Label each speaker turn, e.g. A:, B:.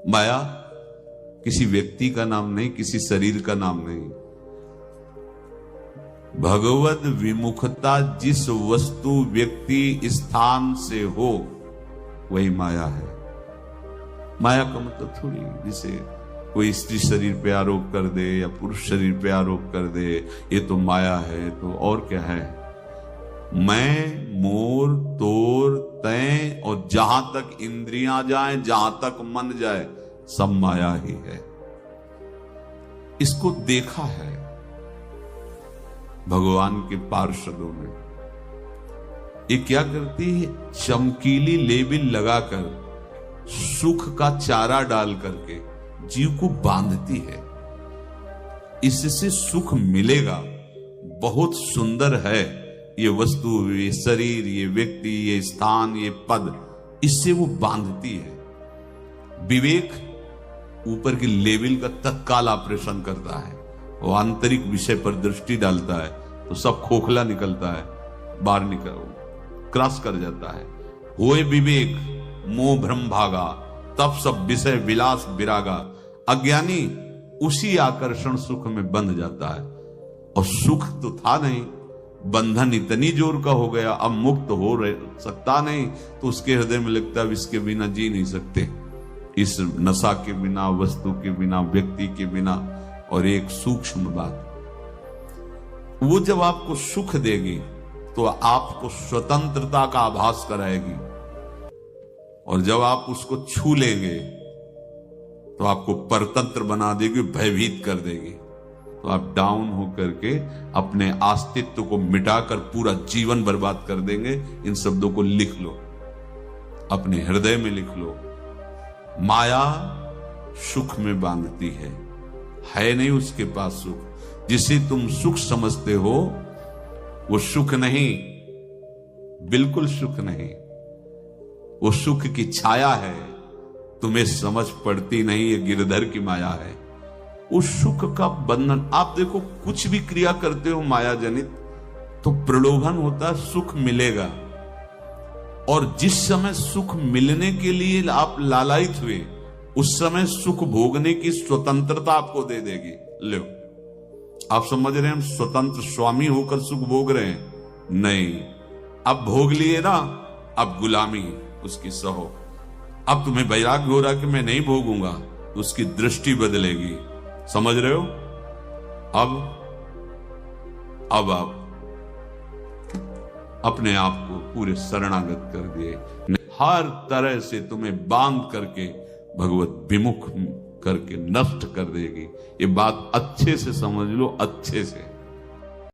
A: माया किसी व्यक्ति का नाम नहीं, किसी शरीर का नाम नहीं। भगवद विमुखता जिस वस्तु व्यक्ति स्थान से हो वही माया है। माया का मतलब थोड़ी जिसे कोई स्त्री शरीर पे आरोप कर दे या पुरुष शरीर पे आरोप कर दे ये तो माया है, तो और क्या है? मैं, मोर, तोर, तय और जहां तक इंद्रियां जाएं, जहां तक मन जाए, सब माया ही है। इसको देखा है भगवान के पार्षदों ने। ये क्या करती है? चमकीली लेबिल लगाकर सुख का चारा डाल करके जीव को बांधती है। इससे सुख मिलेगा, बहुत सुंदर है ये वस्तु, ये शरीर, ये व्यक्ति, ये स्थान, ये पद, इससे वो बांधती है। विवेक ऊपर की लेवल का तत्काल ऑपरेशन करता है, वो आंतरिक विषय पर दृष्टि डालता है तो सब खोखला निकलता है, बाहर निकल क्रॉस कर जाता है। होए विवेक मोह भ्रम भागा, तब सब विषय विलास विरागा। अज्ञानी उसी आकर्षण सुख में बंध जाता है, और सुख तो था नहीं, बंधन इतनी जोर का हो गया, अब मुक्त हो सकता नहीं, तो उसके हृदय में लगता है इसके बिना जी नहीं सकते, इस नशा के बिना, वस्तु के बिना, व्यक्ति के बिना। और एक सूक्ष्म बात, वो जब आपको सुख देगी तो आपको स्वतंत्रता का आभास कराएगी, और जब आप उसको छू लेंगे तो आपको परतंत्र बना देगी, भयभीत कर देगी। तो आप डाउन होकर के अपने अस्तित्व को मिटाकर पूरा जीवन बर्बाद कर देंगे। इन शब्दों को लिख लो, अपने हृदय में लिख लो। माया सुख में बांधती है नहीं उसके पास सुख। जिसे तुम सुख समझते हो वो सुख नहीं, बिल्कुल सुख नहीं, वो सुख की छाया है, तुम्हें समझ पड़ती नहीं, ये गिरधर की माया है। उस सुख का बंधन, आप देखो कुछ भी क्रिया करते हो माया जनित तो प्रलोभन होता है सुख मिलेगा, और जिस समय सुख मिलने के लिए आप लालायित हुए उस समय सुख भोगने की स्वतंत्रता आपको दे देगी। लो, आप समझ रहे हैं हम स्वतंत्र स्वामी होकर सुख भोग रहे हैं? नहीं, अब भोग लिए ना, अब गुलामी उसकी सहो। अब तुम्हें वैराग्य हो रहा कि मैं नहीं भोगूंगा, तो उसकी दृष्टि बदलेगी। समझ रहे हो? अब आप अपने आप को पूरे शरणागत कर दिए, हर तरह से तुम्हें बांध करके भगवत विमुख करके नष्ट कर देगी। ये बात अच्छे से समझ लो, अच्छे से।